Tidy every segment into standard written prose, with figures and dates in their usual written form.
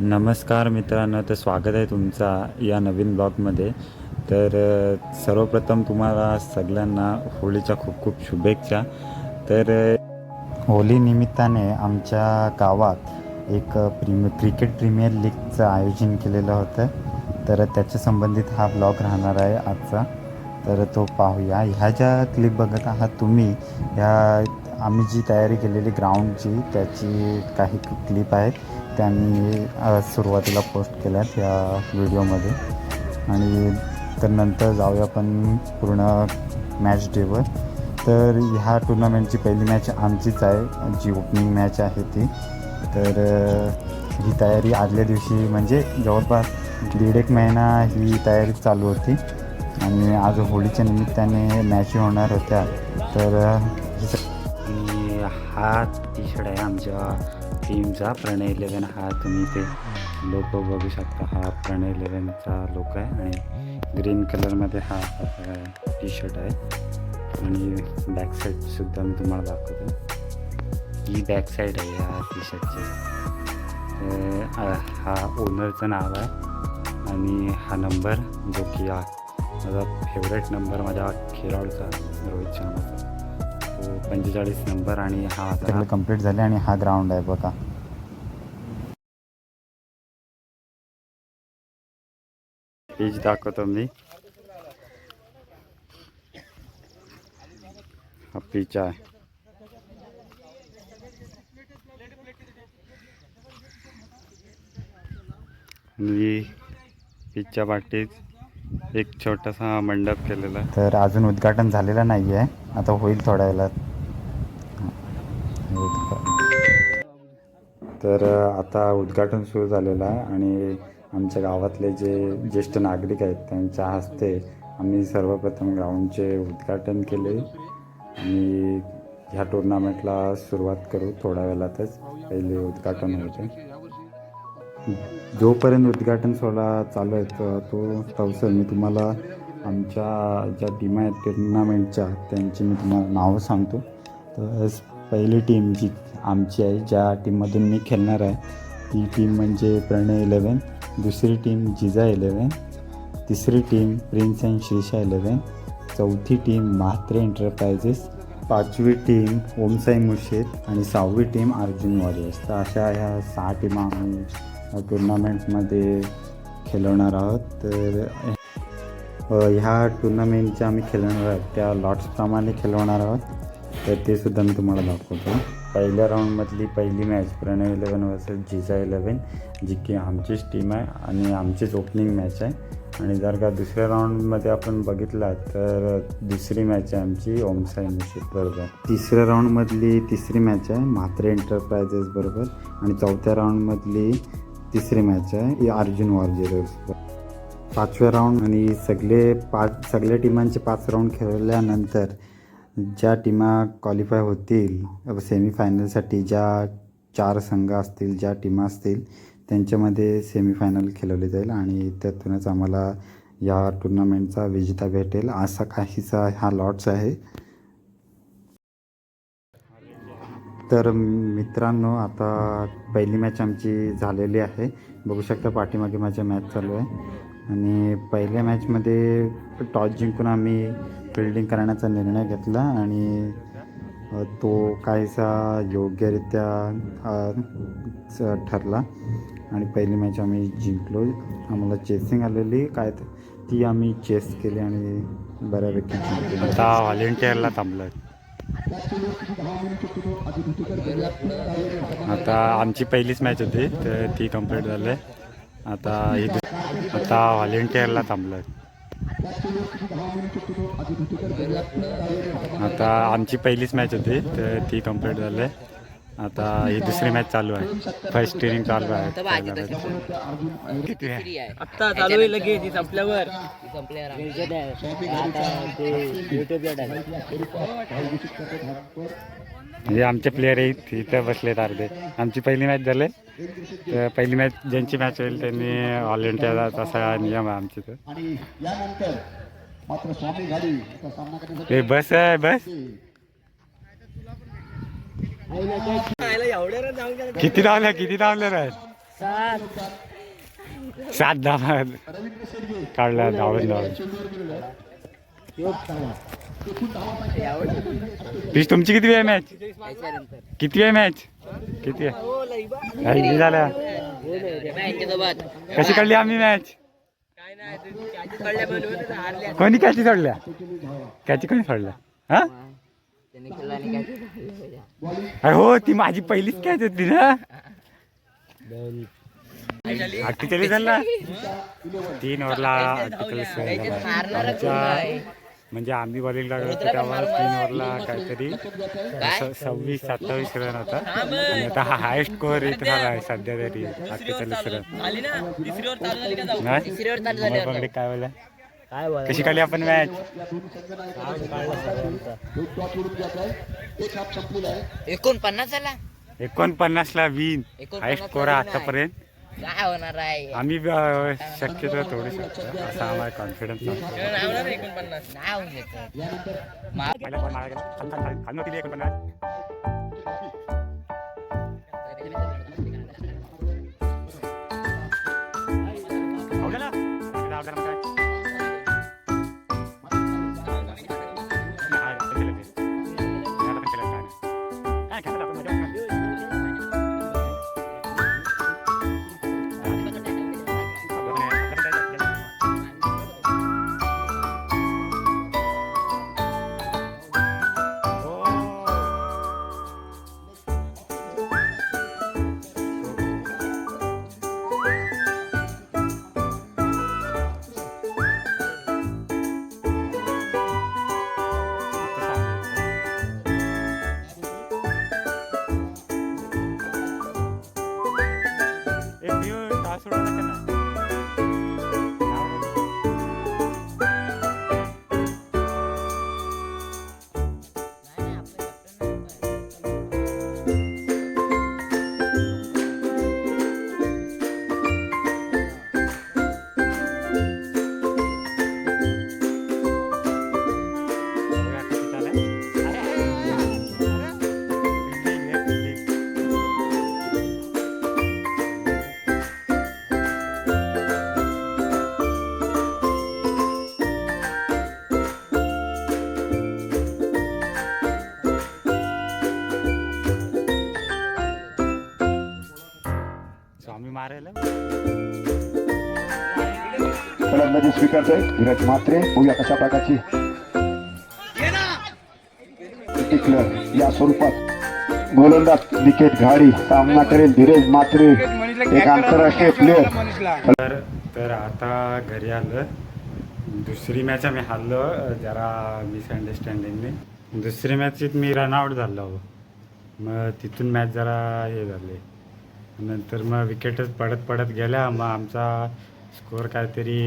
नमस्कार मित्रांनो, तर स्वागत आहे तुमचा या नवीन ब्लॉगमध्ये. तर सर्वप्रथम तुम्हाला सगळ्यांना होळीच्या खूप खूप शुभेच्छा. तर होली निमित्ताने आमच्या गावात एक क्रिकेट प्रीमियर लीगचं आयोजन केलेलं होतं. तर त्याच्या संबंधित हा ब्लॉग राहणार आहे आजचा. तर तो पाहूया. ह्या ज्या क्लिप बघत आहात तुम्ही, ह्या आम्ही जी तयारी केलेली ग्राउंडची त्याची काही क्लिप आहेत. त्या मी सुरुवातीला पोस्ट केल्यात या व्हिडिओमध्ये. आणि तर नंतर जाऊया आपण पूर्ण मॅच डेवर. तर ह्या टुर्नामेंटची पहिली मॅच आमचीच आहे, जी ओपनिंग मॅच आहे ती. तर ही तयारी आदल्या दिवशी म्हणजे जवळपास 1.5 महिना ही तयारी चालू होती. आणि आज होळीच्या निमित्ताने मॅच होणार होत्या. तर आणि हा टी शर्ट आहे आमच्या टीमचा, प्रणय 11. हा तुम्ही ते लोगो बघू शकता, हा प्रणय 11चा लोगो आहे. आणि ग्रीन कलरमध्ये हा टी शर्ट आहे. आणि बॅक साईडसुद्धा मी तुम्हाला दाखवतो. ही बॅक साईड आहे ह्या टी शर्टची. हा ओनरचं नाव आहे. आणि हा नंबर जो की माझा फेवरेट नंबर माझ्या खेळाडूचा रोहित शर्माचा, तो 45 नंबर. आणि हा सगळं कंप्लीट झाले. आणि हा ग्राउंड आहे बघा. पिच दाखवतो मी. हा पिच आहे. आणि पिचच्या पाठीत एक छोटासा मंडप केलेला आहे. तर अजून उद्घाटन झालेलं नाही आहे, आता होईल थोड्या वेळात. तर आता उद्घाटन सुरू झालेलं आहे. आणि आमच्या गावातले जे ज्येष्ठ नागरिक आहेत त्यांच्या हस्ते आम्ही सर्वप्रथम ग्राउंडचे उद्घाटन केले. आणि ह्या टुर्नामेंटला सुरुवात करू थोड्या वेळातच. पहिले उद्घाटन होते. जोपर्यंत उद्घाटन सोहळा चालू आहे तो तवसर मी तुम्हाला आमच्या ज्या टीम आहेत टुर्नामेंटच्या त्यांची मी तुम्हाला नावं सांगतो. तर पहिली टीम जी आमची आहे, ज्या टीममधून मी खेळणार आहे, ती टीम म्हणजे प्रणय 11. दुसरी टीम जिजा 11. तिसरी टीम प्रिन्स अँड श्रीषा 11. चौथी टीम म्हात्रे एंटरप्राइजेस. पाचवी टीम ओमसाई मुर्शेद. आणि 6वी टीम अर्जुन वॉरियर्स. तर अशा ह्या 6 टीमा आम्ही टुर्नामेंटमध्ये खेळवणार आहोत. तर ह्या टुर्नामेंटच्या आम्ही खेळणार आहोत त्या लॉट्सप्रमाणे खेळवणार आहोत. तर ते सुद्धा मी तुम्हाला दाखवतो. पहिल्या राऊंडमधली पहिली मॅच प्रणय 11 वर्सेस जिजा 11, जी की आमचीच टीम आहे आणि आमचीच ओपनिंग मॅच आहे. आणि जर का दुसऱ्या राऊंडमध्ये आपण बघितला तर दुसरी मॅच आहे आमची ओमसाई मुर्शेद बरोबर. तिसऱ्या राऊंडमधली तिसरी मॅच आहे म्हात्रे एंटरप्राइजेस बरोबर. आणि चौथ्या राऊंडमधली तिसरी मॅच आहे अर्जुन वॉरियर्स. पाचव्या राऊंड आणि सगळ्या टीमांचे 5 राऊंड खेळल्यानंतर ज्या टीमा क्वालिफाय होतील सेमीफायनलसाठी, ज्या 4 संघ असतील, ज्या टीमा असतील त्यांच्यामध्ये सेमीफायनल खेळवले जाईल. आणि त्यातूनच आम्हाला या टुर्नामेंटचा विजेता भेटेल, असा काहीसा हा लॉट्स आहे. तर मित्रांनो, आता पहिली मॅच आमची झालेली आहे. बघू शकता पाठीमागे माझ्या मॅच चालू आहे. आणि पहिल्या मॅचमध्ये टॉस जिंकून आम्ही फिल्डिंग करण्याचा निर्णय घेतला. आणि तो काहीसा योग्यरित्या ठरला. आणि पहिली मॅच आम्ही जिंकलो. आम्हाला चेसिंग आलेली काय ती आम्ही चेस केली आणि बऱ्यापैकी जिंकलो. आता व्हॉलेंटिअरला थांबलो. आता आमची पहिलीच मॅच होती तर ती कंप्लीट झाली. आता व्हॉलेंटिअरला थांबलो. आता आमची पहिलीच मॅच होती तर ती कंप्लीट झाली. आता ही दुसरी मॅच चालू आहे. फर्स्ट इनिंग चालू आहे. आता चालू आहे लगेच संपल्यावर. म्हणजे आमचे प्लेयर इथं बसलेत अर्धे. आमची पहिली मॅच झाली. तर पहिली मॅच ज्यांची मॅच होईल त्यांनी व्हॉलेंटिअरचा असा नियम आहे आमच्या इथं. बस आहे बस. किती धावल्या आहेत? 7 धावा काढला धावत प्लीज तुमची किती आहे मॅच किती आहे मॅच किती आहे झाल्या कशी काढली आम्ही मॅच कोणी कॅची सोडल्या कॅची कोणी सोडल्या हा हो ती माझी पहिलीच कॅच होती ना 48 झाला 3 ओव्हरला 48 म्हणजे आम्ही बॉलिंग लागलो होतो तेव्हा 3 ओव्हरला काहीतरी 26-27 रन होता आणि आता हा हायस्ट स्कोअर येत झाला आहे सध्या तरी 48 रन नाही काय बोला कशी काढली आपण मॅच 49 ला विन हायस्ट स्कोअर आतापर्यंत काय होणार आहे आम्ही शक्यतो थोडी असा आम्हाला कॉन्फिडन्स फलंदाजी स्वीकारतोय धीरज म्हात्रे. बघूया कशा प्रकारची डिक्लेअर या स्वरूपात गोलंदाज विकेट घाडी सामना करेल धीरज म्हात्रे एक आंतरराष्ट्रीय प्लेअर. तर आता घरी आलं. दुसरी मॅच आम्ही हरलो जरा मिसअंडरस्टँडिंगने. दुसरी मॅचीत मी रनआउट झालो मग तिथून मॅच जरा हे झाले. नंतर मग विकेटच पडत गेल्या. मग आमचा स्कोअर काहीतरी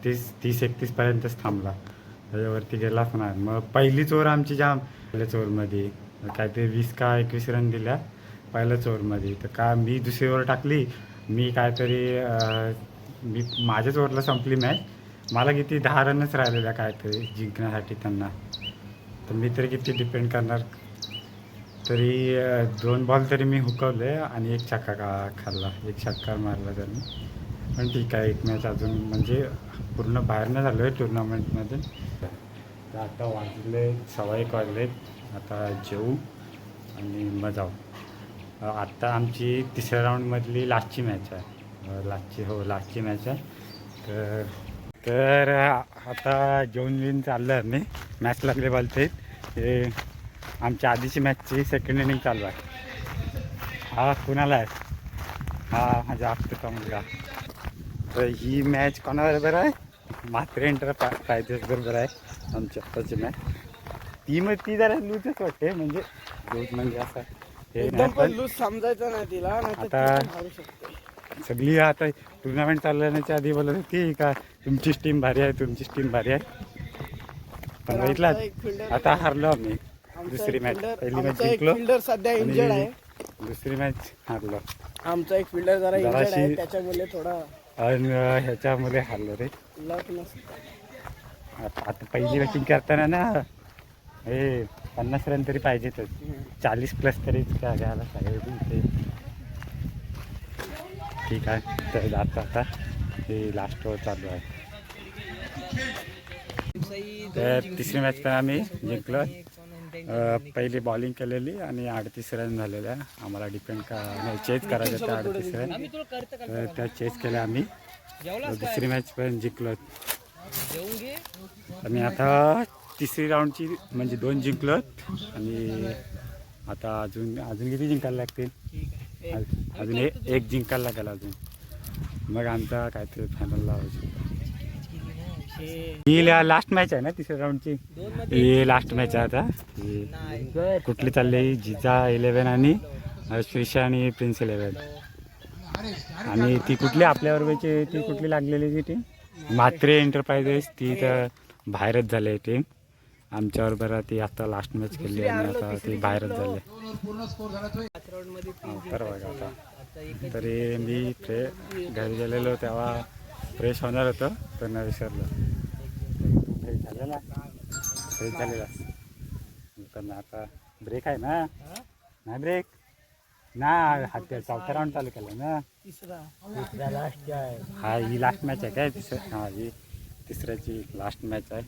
30-31 पर्यंतच थांबला. त्याच्यावरती गेलाच नाही. मग पहिलीच ओव्हर आमची जाम पहिल्याच ओव्हरमध्ये काहीतरी 20 का 21 रन दिल्या पहिल्याच ओव्हरमध्ये. तर का मी दुसरी ओव्हर टाकली. मी काहीतरी मी माझ्याच ओव्हरला संपली मॅच. मला किती 10 रनच राहिलेल्या काहीतरी जिंकण्यासाठी त्यांना. तर मी तरी किती डिपेंड करणार. तरी 2 बॉल तरी मी हुकवले आणि 1 छक्का खाल्ला. 1 छक्का मारला त्यांनी. पण ठीक आहे एक मॅच अजून म्हणजे पूर्ण बाहेर नाही झालो आहे टुर्नामेंटमध्ये. तर आता वाजले 1:15 वाजले. आता जेवू आणि मग जाऊ. आत्ता आमची 3ऱ्या राऊंडमधली लास्टची मॅच आहे. लास्टची मॅच आहे. तर आता जेवून चाललं आहे. मी मॅच लागले बोलते हे आमच्या आधीची मॅचची सेकंड इनिंग चालू आहे. हा कुणाला आहे. हा माझा आपला मुलगा. तर ही मॅच कोणाबरोबर आहे. म्हात्रे एंटरप्राइजेस बरोबर आहे आमची आत्ताची मॅच. ती जरा लूजच वाटते म्हणजे लूज म्हणजे असं हे लूज समजायचं नाही तिला. आता सगळी आता टुर्नामेंट चालवण्याच्या आधी बोलत होती का तुमचीच टीम भारी आहे तुमचीच टीम भारी आहे. पण बघितलं आता हारलो आम्ही. दुसरी मॅच पहिली मॅच जिंकलो. फिल्डर सध्या इंजर्ड आहे. दुसरी मॅच हारलो. आमचा एक फिल्डर जरा इंजर्ड आहे त्याच्यामुळे थोडा ह्याच्यामुळे हारलो रे. लक नसतं. आता पहिली बॅटिंग करताना ना हे 50 रन तरी पाहिजेतच. 40 प्लस तरीच काय घ्यायला पाहिजे. ठीक आहे. तर जाता आता हे लास्ट ओव्हर चालू आहे. तर तिसरी मॅच पण आम्ही जिंकलो. पहिली बॉलिंग केलेली आणि 38 रन झालेल्या. आम्हाला डिपेंड नाही चेस करायचं होतं 38 रन, तर त्या चेस केल्या आम्ही. दुसरी मॅच पण जिंकलो आणि आता तिसरी राऊंडची म्हणजे 2 जिंकलो आणि आता अजून किती जिंकायला लागतील? अजून एक जिंकायला लागेल अजून, मग आमचा काहीतरी फायनल लावायचं. ही लास्ट मॅच आहे ना तिसऱ्या राऊंडची? ही लास्ट मॅच आहे आता. ही कुठली चालली? जिजा 11 आणि श्रीशा आणि प्रिन्स 11. आणि ती कुठली आपल्याबरोबरची ती कुठली लागलेली ती टीम? म्हात्रे एंटरप्राइजेस. ती तर बाहेरच झाली टीम आमच्याबरोबर. ती आता लास्ट मॅच केली आणि आता ती बाहेरच झाली. तर बघा आता तरी मी घरी गेलेलो तेव्हा फ्रेश होणार होतं तर नाही विसरलो. फ्रेश झालेला तर आता ब्रेक आहे ना? नाही ब्रेक ना, चौथा राऊंड चालू केला ना. तिसरा लास्ट आहे. हा ही लास्ट मॅच आहे काय? हा ही तिसऱ्याची लास्ट मॅच आहे.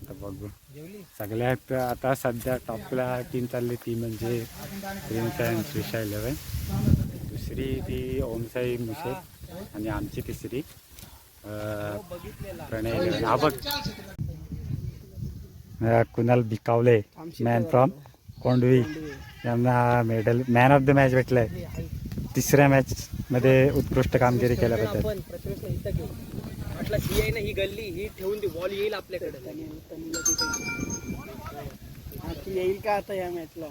आता बघू. सगळ्यात आता सध्या टॉपला टीम चालली ती म्हणजे प्रिन्स अँड श्रीशा 11. दुसरी ती ओमसाई मुशे आणि आमची तिसरी प्रणय 11. हा बघ कुणाल बिकावले मॅन फ्रॉम कोंडवी यांना medal man of the match भेटलंय. तिसऱ्या मॅच मध्ये उत्कृष्ट कामगिरी केल्याबद्दल. ही गल्ली ही ठेवून ती बॉल येईल आपल्याकडे. येईल का आता या मॅचला?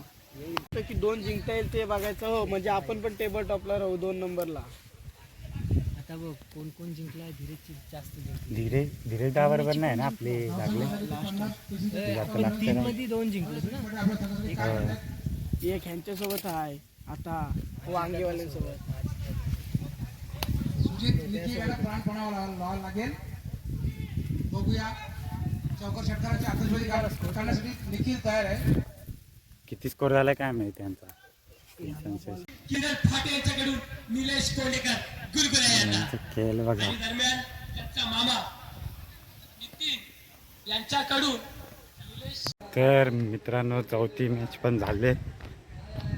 की 2 जिंकता येईल ते बघायचं हो, म्हणजे आपण पण टेबल टॉपला राहू 2 नंबरला. आता बघ कोण कोण जिंकला. धीरे जास्त जिंकले. धीरे दहा बरोबर नाही ना आपले लागले. 3 मध्ये 2 जिंकले ना. एक ह्यांच्यासोबत आहे आता वांगेवाल्यांसोबत. किती स्कोर झाला काय माहिती त्यांचा? खेळ बघा. तर मित्रांनो चौथी मॅच पण झाले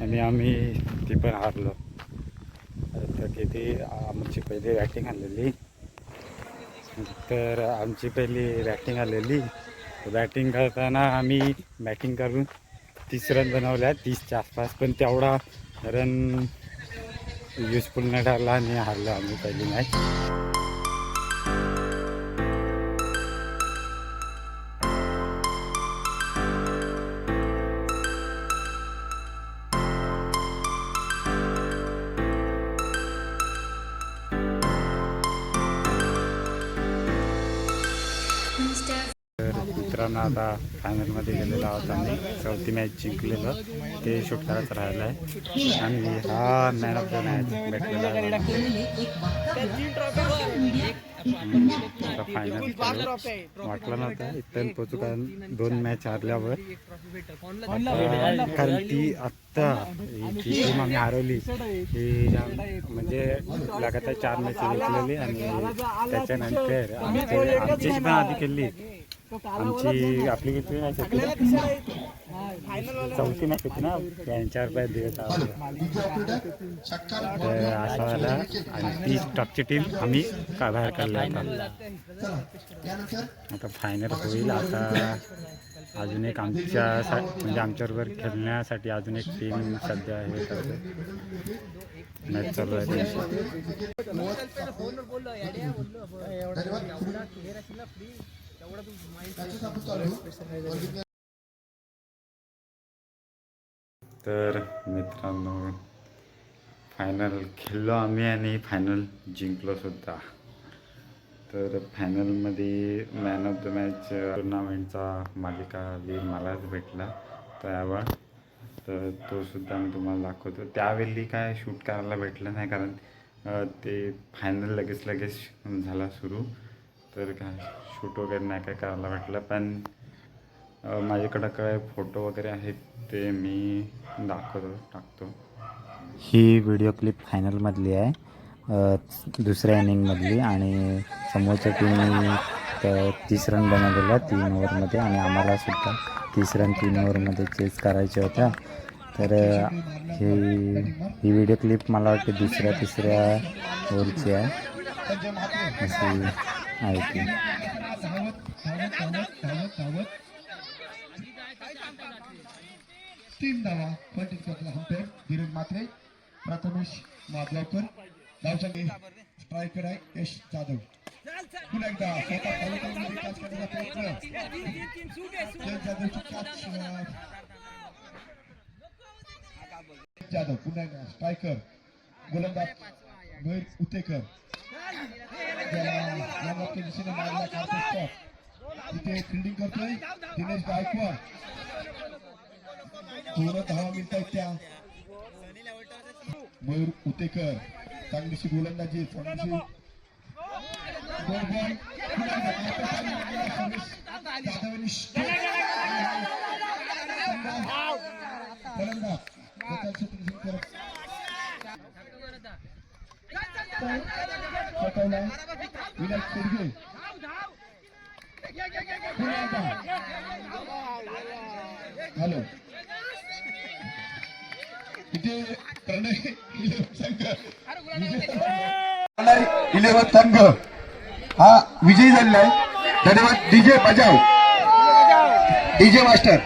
आणि आम्ही ती पण हारलो. तर किती आमची पहिली बॅटिंग आलेली. तर आमची पहिली बॅटिंग आलेली. बॅटिंग करताना आम्ही बॅटिंग करून 30 रन बनवल्या 30च्या आसपास. पण तेवढा रन युजफुल नाही ठरला आणि हारलो आम्ही पहिली मॅच. मित्रांनो आता फायनलमध्ये गेलेलो आहोत आम्ही. चौथी मॅच जिंकलेलं ते शूट करायचं राहिलं आहे आणि हा मॅन ऑफ द मॅच भेटलेला आहे. आता फायनल वाटलं नव्हतं इथपर्यंत पोचू, कारण 2 मॅच हारल्यावर. कारण ती आत्ता जी टीम आम्ही हरवली ती म्हणजे लगातार 4 मॅच जिंकलेली आणि त्याच्यानंतर आमची पण आधी केली. आमची आपली किती मॅच होती? चौथी मॅच होती ना. त्यांच्यावर पण दिवस तर असा झाला आणि ती टॉपची टीम आम्ही बाहेर काढला होता. आता फायनल होईल. आता अजून एक म्हणजे आमच्याबरोबर खेळण्यासाठी अजून एक टीम सध्या हे करते. मॅच चालू आहे त्यांची. तर मित्रांनो फायनल खेळलो आम्ही आणि फायनल जिंकलो सुद्धा. तर फायनलमध्ये मॅन ऑफ द मॅच टुर्नामेंटचा मालिकावीर मलाच भेटला त्यावर. तर तो सुद्धा मी तुम्हाला दाखवतो. त्यावेळी काय शूट करायला भेटलं नाही, कारण ते फायनल लगेच झाला सुरू. तर काय शूट वगैरे नाही काय करायला भेटलं. पण माझ्याकडं काय फोटो वगैरे आहेत ते मी टाकतो. ही व्हिडिओ क्लिप फायनलमधली आहे दुसऱ्या इनिंगमधली आणि समोरच्या टीमनी 30 रन बनवलेल्या 3 ओव्हरमध्ये आणि आम्हालासुद्धा 30 रन 3 ओव्हरमध्ये चेस करायच्या होत्या. तर ही व्हिडिओ क्लिप मला वाटते दुसऱ्या तिसऱ्या ओव्हरची आहे अशी आहे ती. 3 धावा फलटण क्लबला हंपेड धीरज म्हात्रे, प्रथमेश माधवकर, धावसंख्या स्ट्रायकर आहे यश जाधव. पुन्हा एकदा स्वतः फलटणमध्ये कॅच करण्याचा प्रयत्न यश जाधवची कॅच जाधव. पुन्हा एकदा स्ट्रायकर गोलंदाज मयूर उतेकर ज्याला दिशेने मारला काढतो स्टॉप. इथे फिल्डिंग करतोय दिनेश गायकवाड. पूर्ण धावा मिळत आहेत त्या मयूर उतेकर. चांगलीशी गोलंदाजी चांगलीशी गोल बॉल हॅलो इथे प्रणय इलेव्हन संघ हा विजयी झालेला आहे. धन्यवाद. डीजे बजाव डीजे मास्टर.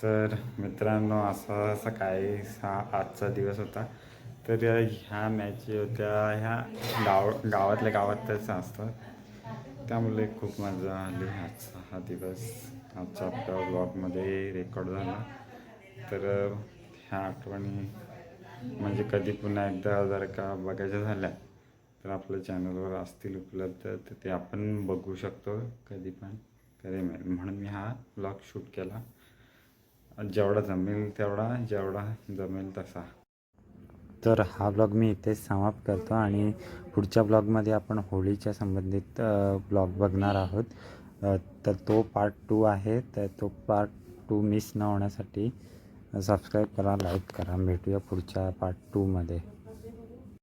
तर मित्रांनो असा काही आजचा दिवस होता. तर ह्या मॅच होत्या ह्या गावातल्या गावातच असतात, त्यामुळे खूप मजा आली. आजचा हा दिवस आजचा आपल्या ब्लॉगमध्ये रेकॉर्ड झाला. तर ह्या आठवणी म्हणजे कधी पुन्हा एकदा जर का बघायच्या झाल्या तर आपल्या चॅनलवर असतील उपलब्ध, तर ते आपण बघू शकतो कधी पण म्हणून मी हा ब्लॉग शूट केला. जेवढा जमेल तेवढा, जेवढा जमेल तसा. तर हा ब्लॉग मी इथेच समाप्त करतो आणि पुढच्या ब्लॉगमध्ये आपण होळीच्या संबंधित ब्लॉग बघणार आहोत. तर तो पार्ट 2 आहे. तर तो पार्ट 2 मिस न होण्यासाठी सबस्क्राईब करा, लाईक करा. भेटूया पुढच्या पार्ट 2मध्ये.